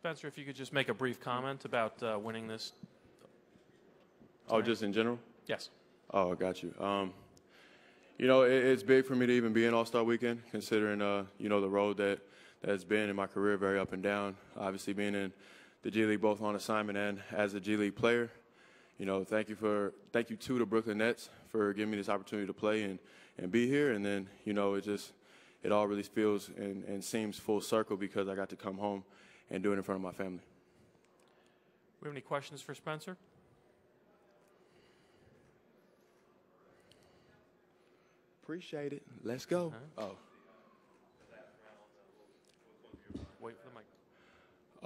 Spencer, if you could just make a brief comment about winning this. Oh, just in general? Yes. Oh, I got you. You know, it's big for me to even be in All-Star Weekend, considering, you know, the road that's been in my career, very up and down. Obviously, being in the G League, both on assignment and as a G League player. You know, thank you to the Brooklyn Nets for giving me this opportunity to play and be here. And then, you know, it all really feels and seems full circle because I got to come home and do it in front of my family. We have any questions for Spencer? Appreciate it. Let's go. Uh-huh. Oh. Wait for the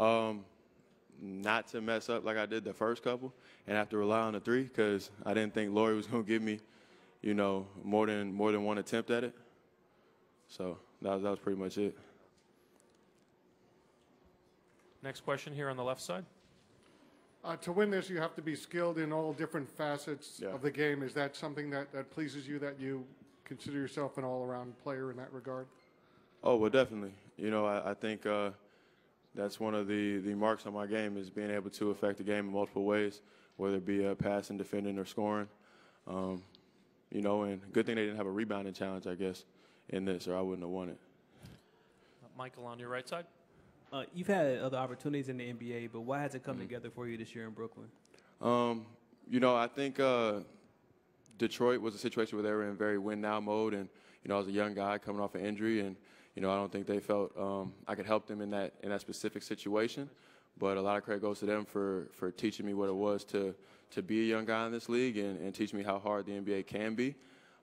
mic. Not to mess up like I did the first couple and have to rely on the three because I didn't think Laurie was going to give me, you know, more than one attempt at it. So that was pretty much it. Next question here on the left side. To win this, you have to be skilled in all different facets of the game. Is that something that pleases you, that you consider yourself an all-around player in that regard? Oh, well, definitely. You know, I think that's one of the marks on my game is being able to affect the game in multiple ways, whether it be passing, defending, or scoring. You know, and good thing they didn't have a rebounding challenge, I guess, in this, or I wouldn't have won it. Michael, on your right side. You've had other opportunities in the NBA, but why has it come together for you this year in Brooklyn? You know, I think Detroit was a situation where they were in very win-now mode, and, you know, I was a young guy coming off an injury, and, you know, I don't think they felt I could help them in that specific situation. But a lot of credit goes to them for teaching me what it was to be a young guy in this league and teach me how hard the NBA can be.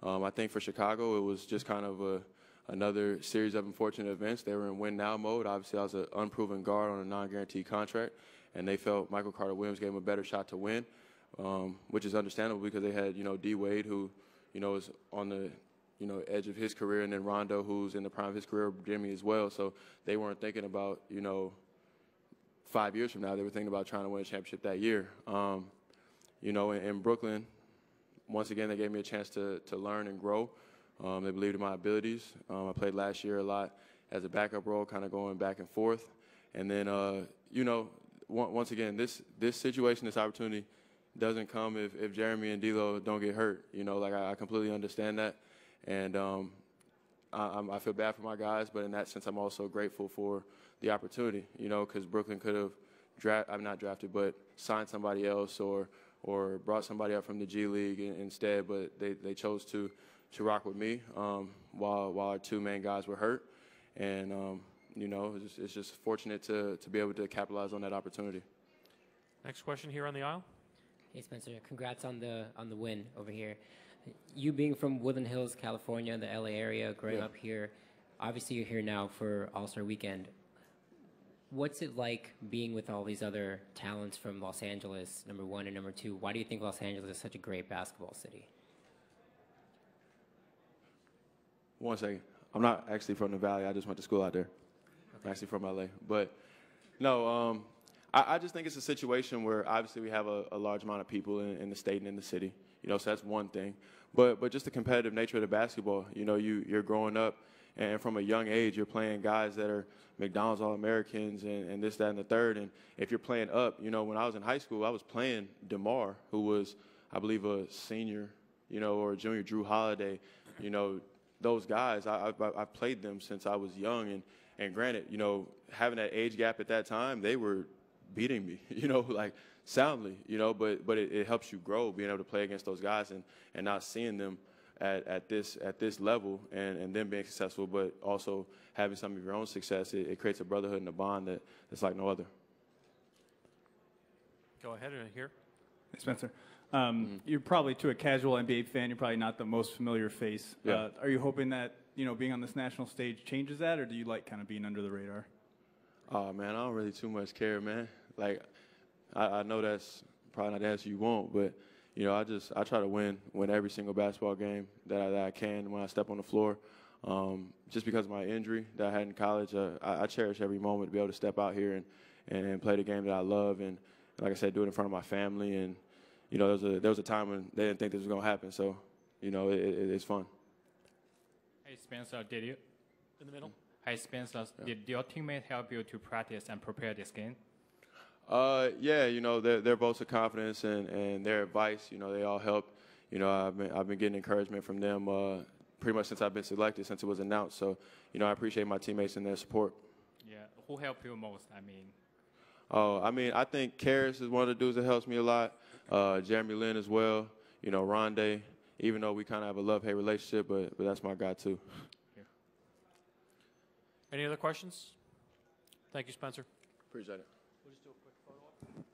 I think for Chicago, it was just kind of another series of unfortunate events. They were in win-now mode. Obviously, I was an unproven guard on a non-guaranteed contract, and they felt Michael Carter-Williams gave them a better shot to win, which is understandable because they had, you know, D. Wade, who, you know, is on the, you know, edge of his career, and then Rondo, who's in the prime of his career, Jimmy as well. So they weren't thinking about, you know, 5 years from now. They were thinking about trying to win a championship that year. You know, in Brooklyn, once again, they gave me a chance to learn and grow. They believed in my abilities. I played last year a lot as a backup role, kind of going back and forth. And then, you know, once again, this situation, this opportunity doesn't come if Jeremy and D'Lo don't get hurt. You know, like I completely understand that. And I feel bad for my guys, but in that sense, I'm also grateful for the opportunity, you know, because Brooklyn could have not drafted, but signed somebody else or brought somebody up from the G League instead, but they chose to rock with me while our two main guys were hurt. And, you know, it's just fortunate to be able to capitalize on that opportunity. Next question here on the aisle. Hey, Spencer, congrats on the win over here. You being from Woodland Hills, California, the LA area, growing up here, obviously you're here now for All-Star Weekend. What's it like being with all these other talents from Los Angeles, number one, and number two? Why do you think Los Angeles is such a great basketball city? 1 second. I'm not actually from the Valley. I just went to school out there. Okay. I'm actually from LA. But, no, I just think it's a situation where obviously we have a large amount of people in the state and in the city. You know, so that's one thing. But just the competitive nature of the basketball. You know, you're growing up, and from a young age, you're playing guys that are McDonald's All-Americans and this, that, and the third. And if you're playing up, you know, when I was in high school, I was playing DeMar, who was, I believe, a senior, you know, or a junior, Drew Holiday. You know, those guys, I've played them since I was young. And granted, you know, having that age gap at that time, they were beating me, you know, like soundly, you know, but it helps you grow being able to play against those guys and not seeing them at this level and them being successful, but also having some of your own success. It creates a brotherhood and a bond that's like no other. Go ahead here. Hey, Spencer. You're probably, to a casual NBA fan, you're probably not the most familiar face. Yeah. Are you hoping that, you know, being on this national stage changes that, or do you like kind of being under the radar? Oh, man, I don't really too much care, man. Like, I know that's probably not the answer you want, but, you know, I try to win every single basketball game that I can when I step on the floor. Just because of my injury that I had in college, I cherish every moment to be able to step out here and play the game that I love, and like I said, do it in front of my family. And, you know, there was a time when they didn't think this was going to happen, so, you know, it's fun. Hey, Spencer, did you? In the middle. Hi, Spencer. Did your teammate help you to practice and prepare this game? Yeah, you know, their votes of confidence and their advice, you know, they all helped. You know, I've been getting encouragement from them pretty much since I've been selected, since it was announced. So, you know, I appreciate my teammates and their support. Yeah. Who helped you most? I mean. Oh, I mean, I think Karras is one of the dudes that helps me a lot. Jeremy Lin as well. You know, Rondé, even though we kind of have a love-hate relationship, but that's my guy too. Any other questions? Thank you, Spencer. Appreciate it. We'll just do a quick photo op.